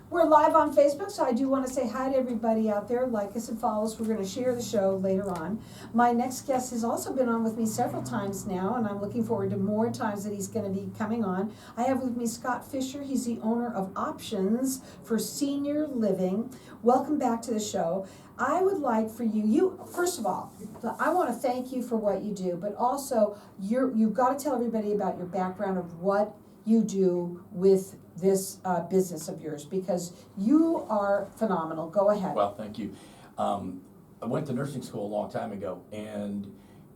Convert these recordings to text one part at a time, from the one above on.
We're live on Facebook, so I do want to say hi to everybody out there. Like us and follow us. We're going to share the show later on. My next guest has also been on with me several times now, and I'm looking forward to more times that he's going to be coming on. I have with me Scott Fischer. He's the owner of Options for Senior Living. Welcome back to the show. I would like for you first of all, I want to thank you for what you do, but also you've got to tell everybody about your background of what you do with this business of yours, because you are phenomenal. Go ahead. Well, thank you. I went to nursing school a long time ago, and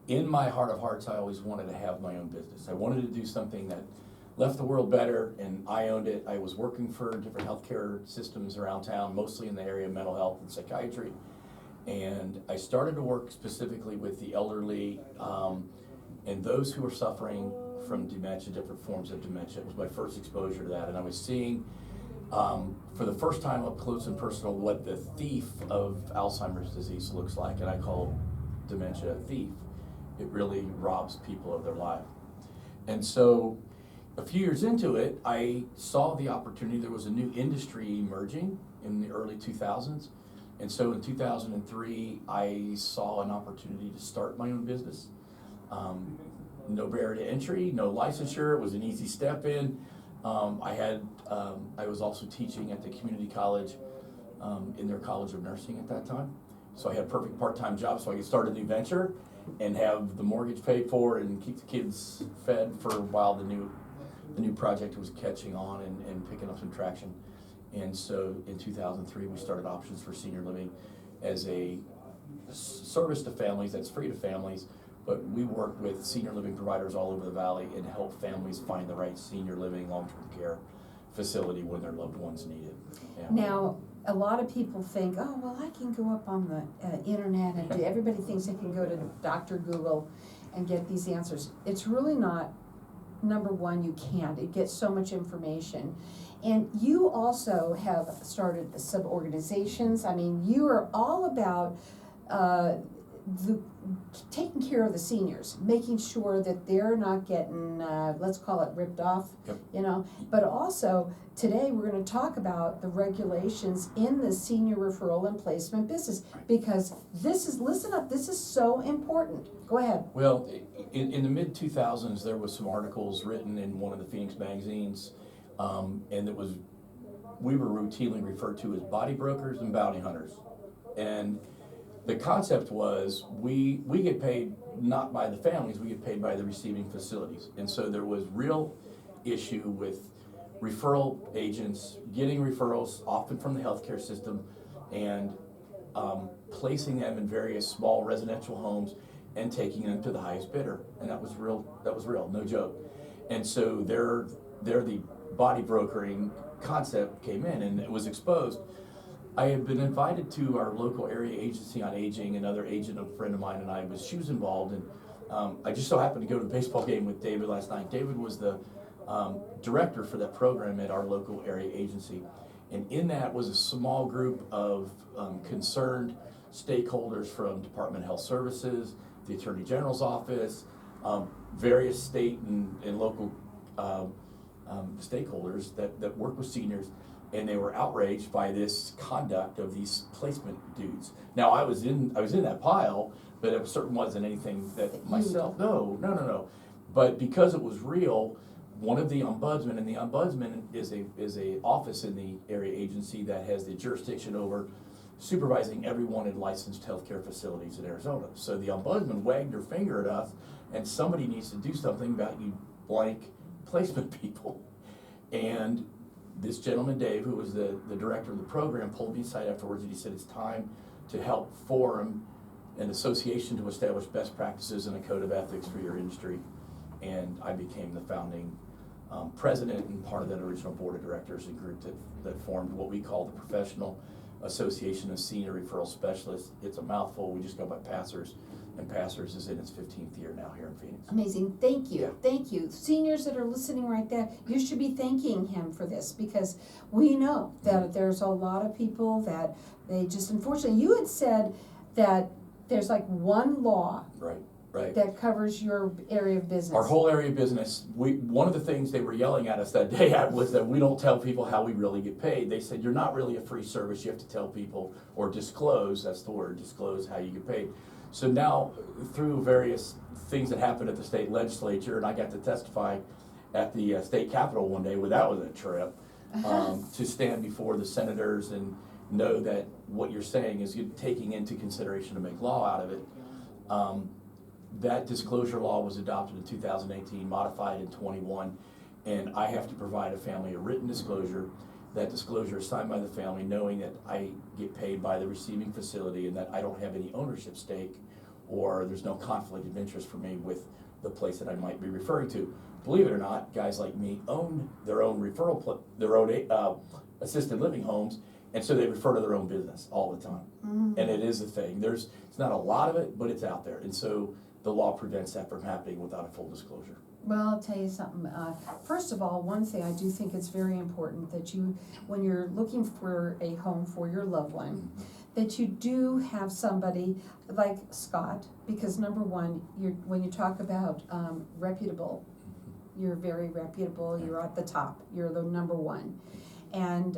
in my heart of hearts, I always wanted to have my own business. I wanted to do something that left the world better, and I owned it. I was working for different healthcare systems around town, mostly in the area of mental health and psychiatry. And I started to work specifically with the elderly and those who are suffering from dementia, different forms of dementia. It was my first exposure to that, and I was seeing for the first time up close and personal what the thief of Alzheimer's disease looks like, and I call dementia a thief. It really robs people of their life. And so a few years into it, I saw the opportunity. There was a new industry emerging in the early 2000s, and so in 2003, I saw an opportunity to start my own business. No barrier to entry, no licensure. It was an easy step in. I was also teaching at the community college in their College of Nursing at that time. So I had a perfect part-time job, so I could start a new venture and have the mortgage paid for and keep the kids fed for a while the new project was catching on and picking up some traction. And so in 2003, we started Options for Senior Living as a service to families that's free to families. But we work with senior living providers all over the valley and help families find the right senior living, long-term care facility when their loved ones need it. Yeah. Now, a lot of people think, oh, well, I can go up on the internet, and everybody thinks they can go to Dr. Google and get these answers. It's really not. Number one, you can't. It gets so much information. And you also have started sub-organizations. I mean, you are all about taking care of the seniors, making sure that they're not getting, let's call it ripped off, Yep. you know. But also, today we're going to talk about the regulations in the senior referral and placement business, because this is, listen up, this is so important. Go ahead. Well, in the mid-2000s, there was some articles written in one of the Phoenix magazines, and we were routinely referred to as body brokers and bounty hunters. And the concept was we get paid not by the families, we get paid by the receiving facilities. And so there was real issue with referral agents getting referrals, often from the healthcare system, and placing them in various small residential homes and taking them to the highest bidder. And that was real, no joke. And so there the body brokering concept came in, and it was exposed. I had been invited to our local area agency on aging. Another agent, a friend of mine, and I she was involved, and I just so happened to go to the baseball game with David last night. David was the director for that program at our local area agency, and in that was a small group of concerned stakeholders from Department of Health Services, the Attorney General's office, various state and local stakeholders that work with seniors. And they were outraged by this conduct of these placement dudes. Now I was in that pile, but it certainly wasn't anything that myself. No. But because it was real, one of the ombudsmen, and the ombudsman is a office in the area agency that has the jurisdiction over supervising everyone in licensed healthcare facilities in Arizona. So the ombudsman wagged her finger at us, and somebody needs to do something about you blank placement people. And this gentleman, Dave, who was the director of the program, pulled me aside afterwards and he said, it's time to help form an association to establish best practices and a code of ethics for your industry. And I became the founding president and part of that original board of directors and group that formed what we call the Professional Association of Senior Referral Specialists. It's a mouthful. We just go by PASSERS, and PASSERS is in its 15th year now here in Phoenix. Amazing. Thank you. Yeah. Thank you. Seniors that are listening right there, you should be thanking him for this, because we know that there's a lot of people that they just, unfortunately, you had said that there's like one law Right. Right. that covers your area of business. Our whole area of business, one of the things they were yelling at us that day was that we don't tell people how we really get paid. They said, you're not really a free service, you have to tell people, or disclose, that's the word, disclose how you get paid. So now, through various things that happened at the state legislature, and I got to testify at the state capitol one day, well, that was a trip, to stand before the senators and know that what you're saying is you're taking into consideration to make law out of it. That disclosure law was adopted in 2018, modified in 21, and I have to provide a family a written disclosure. That disclosure is signed by the family, knowing that I get paid by the receiving facility and that I don't have any ownership stake, or there's no conflict of interest for me with the place that I might be referring to. Believe it or not, guys like me own their own assisted living homes, and so they refer to their own business all the time. Mm-hmm. And it is a thing. It's not a lot of it, but it's out there, and so the law prevents that from happening without a full disclosure. Well, I'll tell you something. First of all, one thing I do think it's very important that you, when you're looking for a home for your loved one, that you do have somebody like Scott, because number one, when you talk about reputable, you're very reputable. You're at the top. You're the number one, and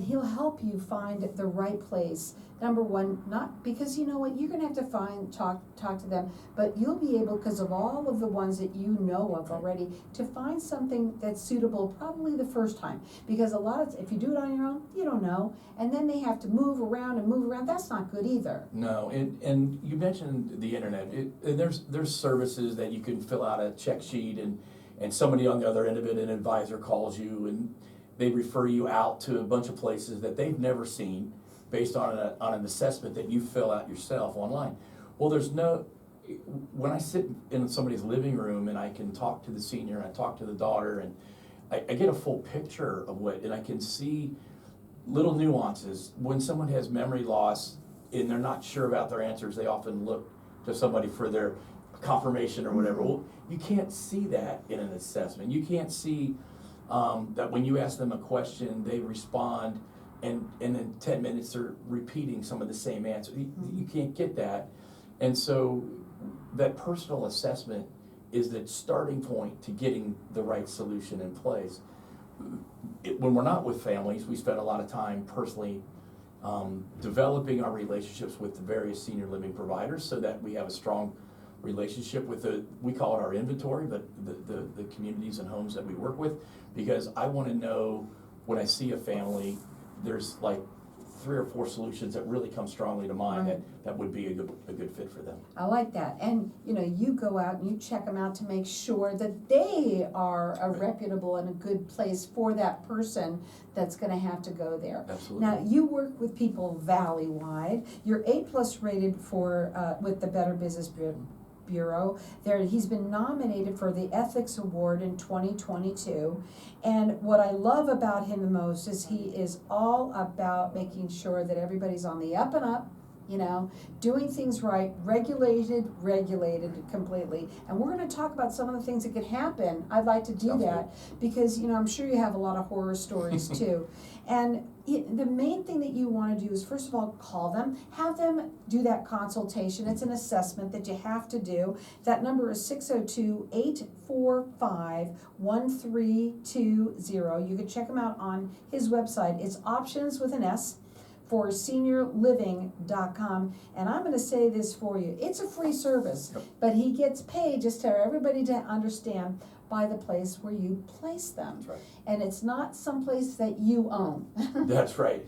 he'll help you find the right place. Number one, not because you know what, you're gonna have to talk to them, but you'll be able, because of all of the ones that you know of already, to find something that's suitable probably the first time. Because if you do it on your own, you don't know, and then they have to move around, that's not good either. No, and you mentioned the internet, and there's services that you can fill out a check sheet, and somebody on the other end of it, an advisor, calls you, and they refer you out to a bunch of places that they've never seen, based on an assessment that you fill out yourself online. Well, when I sit in somebody's living room and I can talk to the senior, and I talk to the daughter, and I get a full picture of and I can see little nuances. When someone has memory loss and they're not sure about their answers, they often look to somebody for their confirmation or whatever. Well, you can't see that in an assessment. You can't see that when you ask them a question, they respond, and in 10 minutes they're repeating some of the same answer. You can't get that. And so that personal assessment is the starting point to getting the right solution in place. When we're not with families, we spend a lot of time personally developing our relationships with the various senior living providers so that we have a strong relationship with we call it our inventory, but the communities and homes that we work with, because I want to know when I see a family, there's like 3 or 4 solutions that really come strongly to mind. Right. that would be a good fit for them. I like that. And you go out and you check them out to make sure that they are a reputable and a good place for that person that's going to have to go there. Absolutely. Now, you work with people valley-wide. You're A+ rated with the Better Business Bureau. He's been nominated for the Ethics Award in 2022, and what I love about him the most is he is all about making sure that everybody's on the up and up, doing things right, regulated completely. And we're going to talk about some of the things that could happen. I'd like to do that because I'm sure you have a lot of horror stories too. And the main thing that you want to do is, first of all, call them, have them do that consultation. It's an assessment that you have to do. That number is 602-845-1320. You can check him out on his website. It's options with an S for seniorliving.com. And I'm going to say this for you. It's a free service, but he gets paid, just for everybody to understand, by the place where you place them. That's right. And it's not someplace that you own. That's right.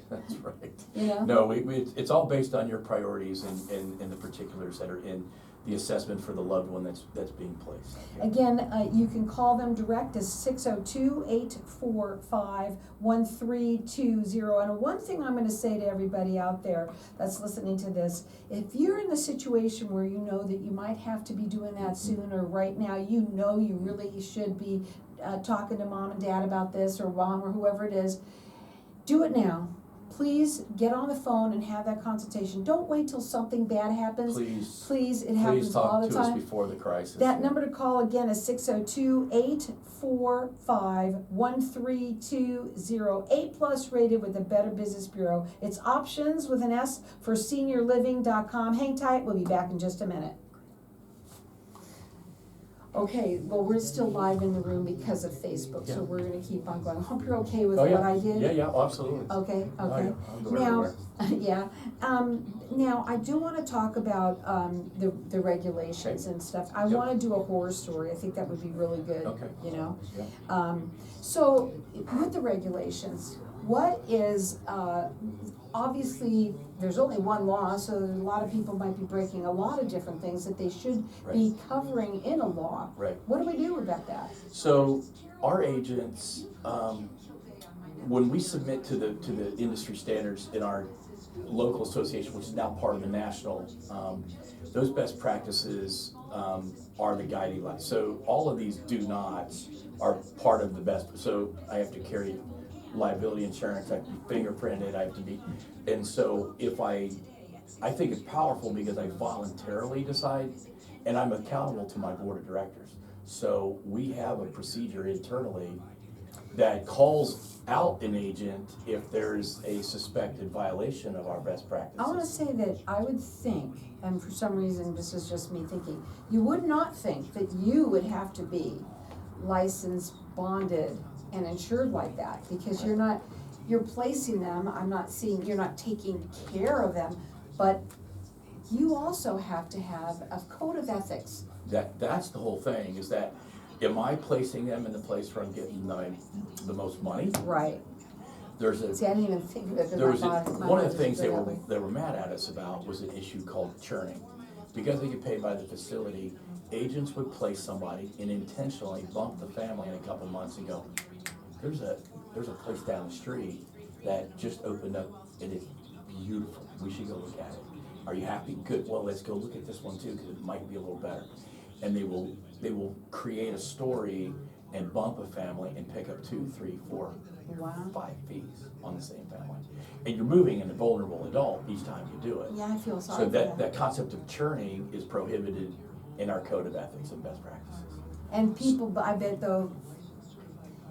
No, it's all based on your priorities and the particulars that are in the assessment for the loved one that's being placed. Okay. Again, you can call them direct as 602-845-1320. And one thing I'm going to say to everybody out there that's listening to this, if you're in the situation where you know that you might have to be doing that soon, or right now you really should be talking to mom and dad about this, or mom or whoever it is, do it now. Please get on the phone and have that consultation. Don't wait till something bad happens. Please, it happens all the time. Please talk to us before the crisis. That number to call again is 602-845-1320. A+ rated with the Better Business Bureau. It's options with an S for seniorliving.com. Hang tight. We'll be back in just a minute. Okay, well, we're still live in the room because of Facebook, so Yeah. we're gonna keep on going. Hope you're okay with Oh, what yeah. I did. Yeah, absolutely. Okay, Oh, okay. yeah, I'll go Now, everywhere. yeah, now I do wanna talk about, the regulations and stuff. I Yep. wanna do a horror story. I think that would be really good, Okay. you know? Yeah. So with the regulations, what is, obviously, there's only one law, so a lot of people might be breaking a lot of different things that they should be covering in a law. Right. What do we do about that? So our agents, when we submit to the industry standards in our local association, which is now part of the national, those best practices are the guiding light. So all of these do nots are part of the best. So I have to carry liability insurance, I have to be fingerprinted, I have to be, and so if I think it's powerful because I voluntarily decide, and I'm accountable to my board of directors. So we have a procedure internally that calls out an agent if there's a suspected violation of our best practices. I wanna say that I would think, and for some reason, this is just me thinking, you would not think that you would have to be licensed, bonded, and insured like that, because you're placing them, I'm not seeing, you're not taking care of them, but you also have to have a code of ethics. That's the whole thing, is that, am I placing them in the place where I'm getting the most money? Right. There's a, See, I didn't even think of it. there was one of the things they they were mad at us about was an issue called churning. Because they get paid by the facility, agents would place somebody and intentionally bump the family in a couple months and go, there's a place down the street that just opened up and it's beautiful, we should go look at it. Are you happy? Good, well, let's go look at this one too, because it might be a little better. And they will create a story and bump a family and pick up 2, 3, 4, Wow. 5 fees on the same family. And you're moving in a vulnerable adult each time you do it. Yeah, I feel sorry So for that concept of churning is prohibited in our code of ethics and best practices. And people, I bet though,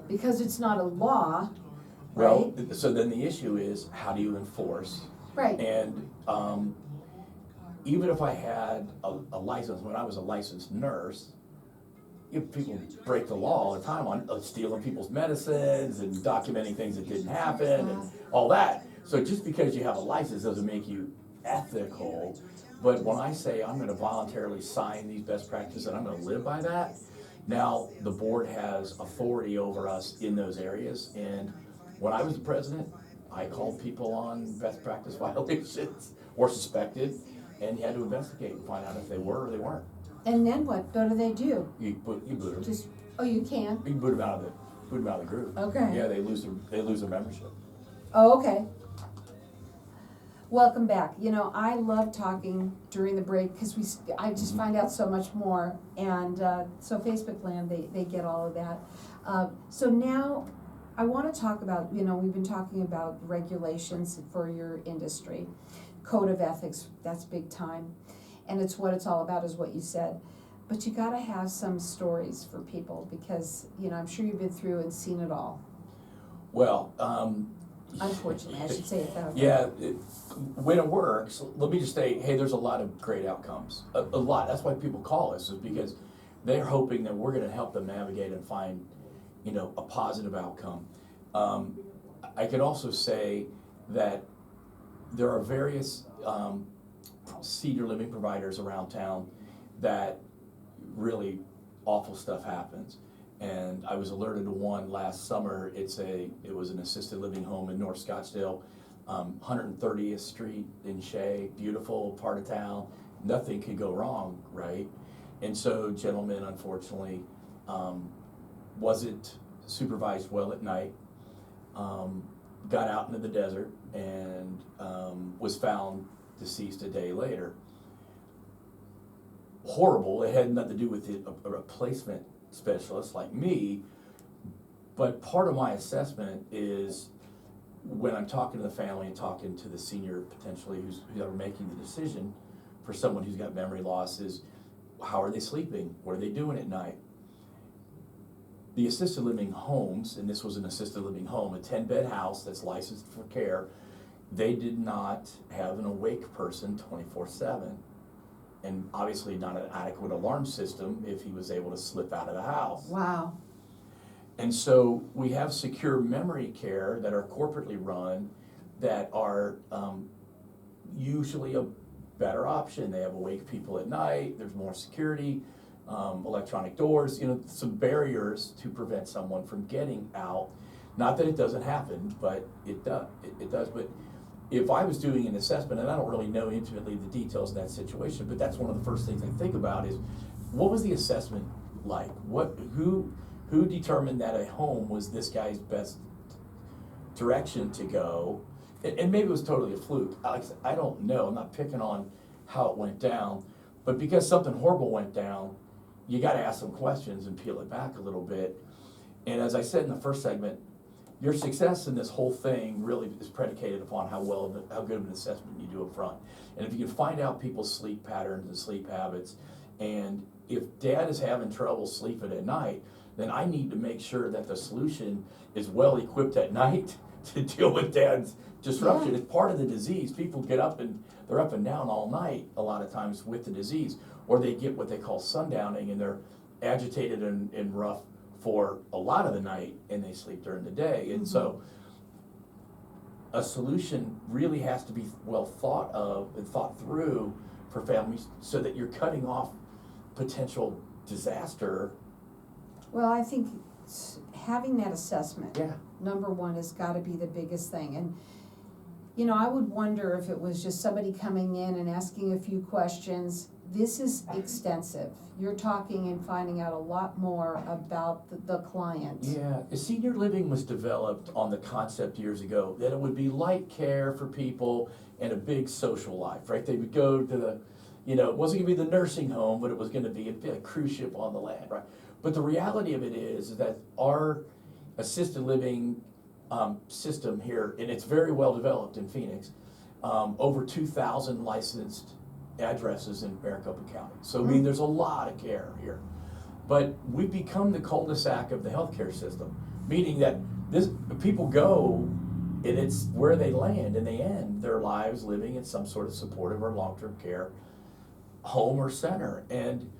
because it's not a law, right? Well, so then the issue is, how do you enforce? Right. And even if I had a license, when I was a licensed nurse, people break the law all the time on stealing people's medicines and documenting things that didn't happen and all that. So just because you have a license doesn't make you ethical. But when I say I'm going to voluntarily sign these best practices and I'm going to live by that, now the board has authority over us in those areas. And when I was the president, I called people on best practice violations or suspected, and you had to investigate and find out if they were or they weren't. And then what do they do? You boot them. Just, oh, you can? You can boot them out of the group. Okay. Yeah, they lose their membership. Oh, okay. Welcome back. You know, I love talking during the break because I just find out so much more. And so Facebook land, they get all of that. So now I want to talk about, you know, we've been talking about regulations for your industry. Code of ethics, that's big time. And it's what it's all about, is what you said. But you gotta have some stories for people because, you know, I'm sure you've been through and seen it all. Well, Unfortunately, I should say it that way. yeah, when it works, let me just say, hey, there's a lot of great outcomes. A lot. That's why people call us, is because they're hoping that we're gonna help them navigate and find, you know, a positive outcome. I could also say that there are various senior living providers around town that really awful stuff happens. And I was alerted to one last summer. It was an assisted living home in North Scottsdale, 130th Street in Shea, beautiful part of town. Nothing could go wrong, right? And so, gentleman, unfortunately, wasn't supervised well at night, got out into the desert, and was found deceased a day later. Horrible. It had nothing to do with a replacement specialist like me, but part of my assessment is when I'm talking to the family and talking to the senior potentially who's making the decision for someone who's got memory loss is, how are they sleeping? What are they doing at night? The assisted living homes, and this was an assisted living home, a 10-bed house that's licensed for care, they did not have an awake person 24/7. and obviously not an adequate alarm system if he was able to slip out of the house. Wow. And so we have secure memory care that are corporately run that are usually a better option. They have awake people at night, there's more security, electronic doors, some barriers to prevent someone from getting out. Not that it doesn't happen, but it does. It does. But if I was doing an assessment, and I don't really know intimately the details of that situation, but that's one of the first things I think about is, what was the assessment like? Who determined that a home was this guy's best direction to go? And maybe it was totally a fluke. Alex, I don't know. I'm not picking on how it went down, but because something horrible went down, you got to ask some questions and peel it back a little bit. And as I said in the first segment, your success in this whole thing really is predicated upon how good of an assessment you do up front. And if you can find out people's sleep patterns and sleep habits, and if dad is having trouble sleeping at night, then I need to make sure that the solution is well equipped at night to deal with dad's disruption. Yeah. It's part of the disease. People get up and they're up and down all night a lot of times with the disease, or they get what they call sundowning and they're agitated and rough for a lot of the night and they sleep during the day. And so a solution really has to be well thought of and thought through for families so that you're cutting off potential disaster. Well, I think having that assessment, Yeah. number one, has got to be the biggest thing. And, I would wonder if it was just somebody coming in and asking a few questions. This is extensive. You're talking and finding out a lot more about the client. Yeah, senior living was developed on the concept years ago that it would be light care for people and a big social life, right? They would go to it wasn't gonna be the nursing home, but it was gonna be a cruise ship on the land, right? But the reality of it is that our assisted living system here, and it's very well developed in Phoenix, over 2,000 licensed addresses in Maricopa County. So I mean, there's a lot of care here. But we've become the cul-de-sac of the healthcare system, meaning that people go and it's where they land and they end their lives living in some sort of supportive or long-term care home or center. And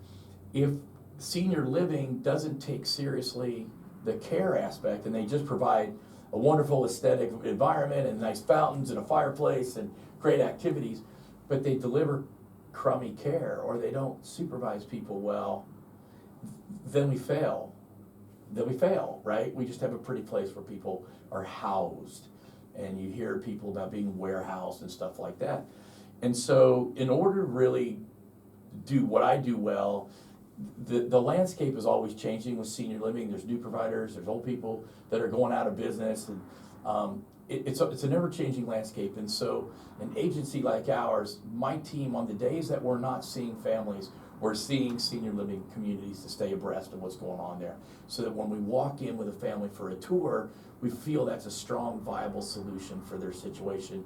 if senior living doesn't take seriously the care aspect and they just provide a wonderful aesthetic environment and nice fountains and a fireplace and great activities, but they deliver crummy care or they don't supervise people well, then we fail. Right? We just have a pretty place where people are housed, and you hear people about being warehoused and stuff like that. And so in order to really do what I do well, the landscape is always changing with senior living. There's new providers, there's old people that are going out of business, and it's an ever-changing landscape. And so an agency like ours, my team, on the days that we're not seeing families, we're seeing senior living communities to stay abreast of what's going on there, so that when we walk in with a family for a tour, we feel that's a strong, viable solution for their situation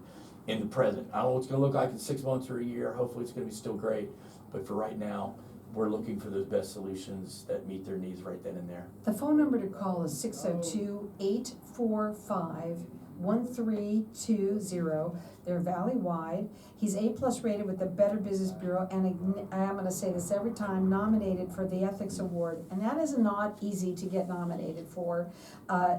in the present. I don't know what it's going to look like in 6 months or a year. Hopefully it's going to be still great, but for right now, we're looking for those best solutions that meet their needs right then and there. The phone number to call is 602-845-1320. They're valley-wide. He's A+ rated with the Better Business Bureau, and I'm going to say this every time, nominated for the Ethics Award. And that is not easy to get nominated for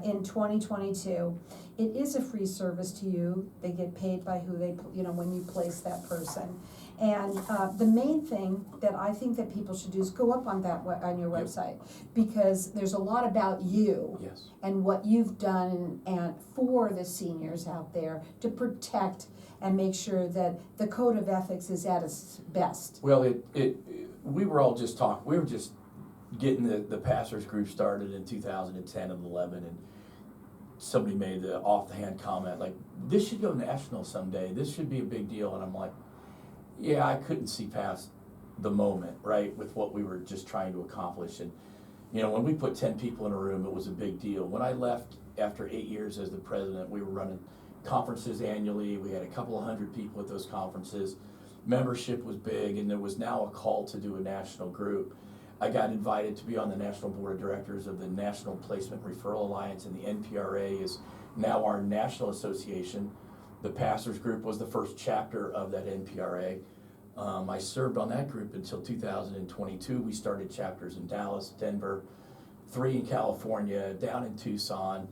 in 2022. It is a free service to you. They get paid by who they, when you place that person. And the main thing that I think that people should do is go up on on your website, because there's a lot about you. Yes. And what you've done and for the seniors out there to protect and make sure that the code of ethics is at its best. Well, we were just getting the pastors group started in 2010 and 11, and somebody made the off-the-hand comment like, this should go national someday, this should be a big deal. And I'm like, yeah, I couldn't see past the moment, right, with what we were just trying to accomplish. And when we put 10 people in a room, it was a big deal. When I left after 8 years as the president, we were running conferences annually. We had a couple of hundred people at those conferences. Membership was big, and there was now a call to do a national group. I got invited to be on the national board of directors of the National Placement Referral Alliance, and the NPRA is now our national association. The pastors group was the first chapter of that NPRA. I served on that group until 2022. We started chapters in Dallas, Denver, 3 in California, down in Tucson.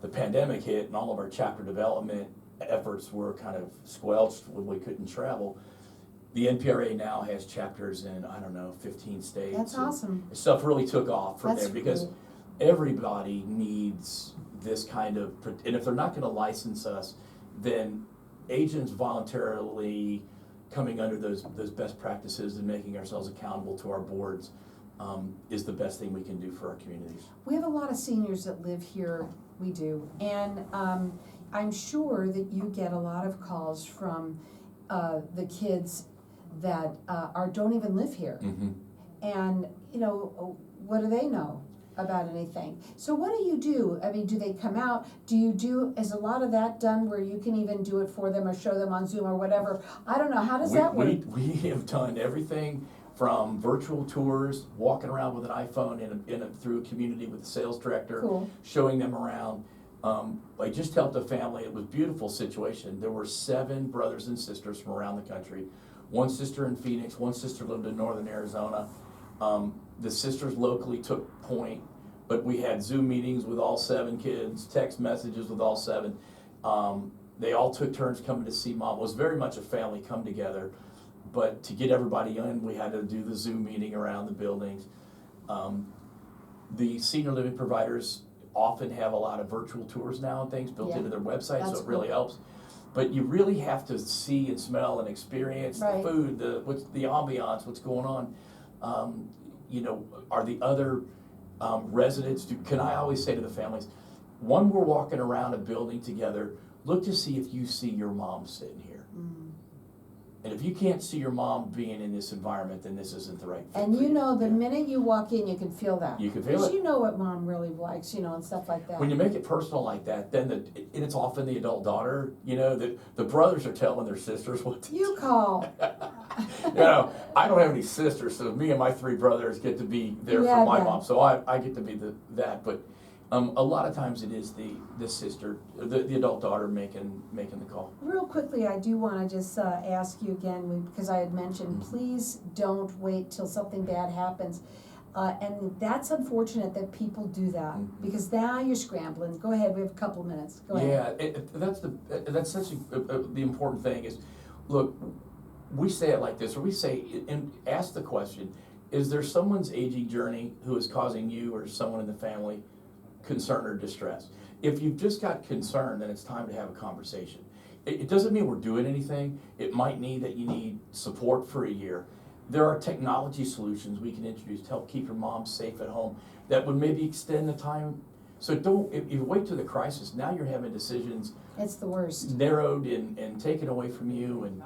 The pandemic hit and all of our chapter development efforts were kind of squelched when we couldn't travel. The NPRA now has chapters in, 15 states. That's awesome. Stuff really took off from That's there because cool. everybody needs this kind of, and if they're not gonna license us, then agents voluntarily coming under those best practices and making ourselves accountable to our boards is the best thing we can do for our communities. We have a lot of seniors that live here, we do, and I'm sure that you get a lot of calls from the kids that don't even live here. Mm-hmm. And, what do they know about anything? So what do you do? I mean, do they come out? Is a lot of that done where you can even do it for them or show them on Zoom or whatever? I don't know, how does that work? We have done everything from virtual tours, walking around with an iPhone through a community with the sales director, Cool. showing them around. I just helped a family. It was a beautiful situation. There were 7 brothers and sisters from around the country. 1 sister in Phoenix, 1 sister lived in northern Arizona. The sisters locally took point, but we had Zoom meetings with all 7 kids, text messages with all 7. They all took turns coming to see mom. It was very much a family come together, but to get everybody in, we had to do the Zoom meeting around the buildings. The senior living providers often have a lot of virtual tours now and things built Yeah. into their website, That's so it really cool. helps. But you really have to see and smell and experience Right. the food, the ambiance, what's going on. Are the other residents, can I always say to the families, when we're walking around a building together, look to see if you see your mom sitting here. Mm. And if you can't see your mom being in this environment, then this isn't the right fit And for you know, the Yeah. minute you walk in, you can feel that. You can feel Because it. you know what mom really likes, and stuff like that. When you make it personal like that, then and it's often the adult daughter, the brothers are telling their sisters what to do. You call. I don't have any sisters, so me and my 3 brothers get to be there Yeah, for my yeah. mom, so I get to be that, but a lot of times it is the sister, the adult daughter making the call. Real quickly, I do want to just ask you again, because I had mentioned, Mhm. please don't wait till something bad happens. And that's unfortunate that people do that, Mhm. because now you're scrambling. Go ahead, we have a couple minutes. Go ahead. Yeah, that's such the important thing is, look, we say it like this, or we say, and ask the question, is there someone's aging journey who is causing you or someone in the family concern or distress? If you've just got concern, then it's time to have a conversation. It doesn't mean we're doing anything. It might mean that you need support for a year. There are technology solutions we can introduce to help keep your mom safe at home that would maybe extend the time. So if you wait till the crisis, now you're having decisions It's the worst. narrowed and taken away from you, and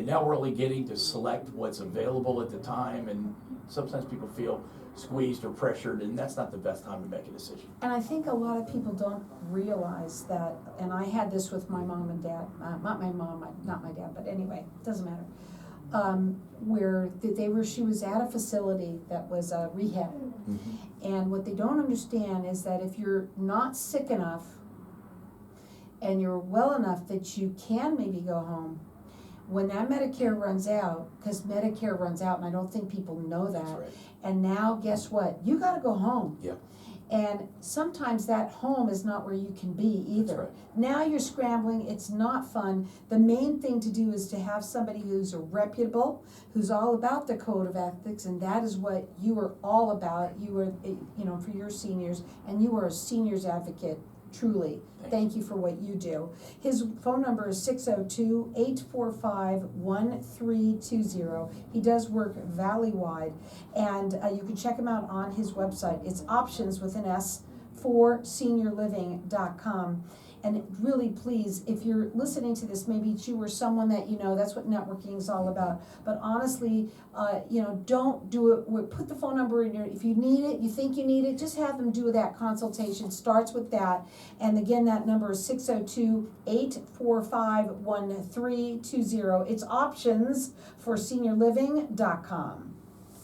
now we're only getting to select what's available at the time, and sometimes people feel squeezed or pressured, and that's not the best time to make a decision. And I think a lot of people don't realize that, and I had this with my mom and dad, not my mom, not my dad, but anyway, it doesn't matter. Where she was at a facility that was a rehab. Mm-hmm. And what they don't understand is that if you're not sick enough and you're well enough that you can maybe go home, when that Medicare runs out, because Medicare runs out, and I don't think people know that, That's right. and now guess what? You gotta go home. Yeah. And sometimes that home is not where you can be either. That's right. Now you're scrambling, it's not fun. The main thing to do is to have somebody who's reputable, who's all about the code of ethics, and that is what you are all about. You are, for your seniors, and you are a seniors advocate, truly. Thank you for what you do. His phone number is 602-845-1320. He does work valley-wide, and you can check him out on his website. It's options with an S for seniorliving.com. And really, please, if you're listening to this, maybe it's you or someone that you know, that's what networking is all about. But honestly, don't do it. Put the phone number in if you need it, you think you need it, just have them do that consultation. Starts with that. And again, that number is 602-845-1320. It's options for seniorliving.com.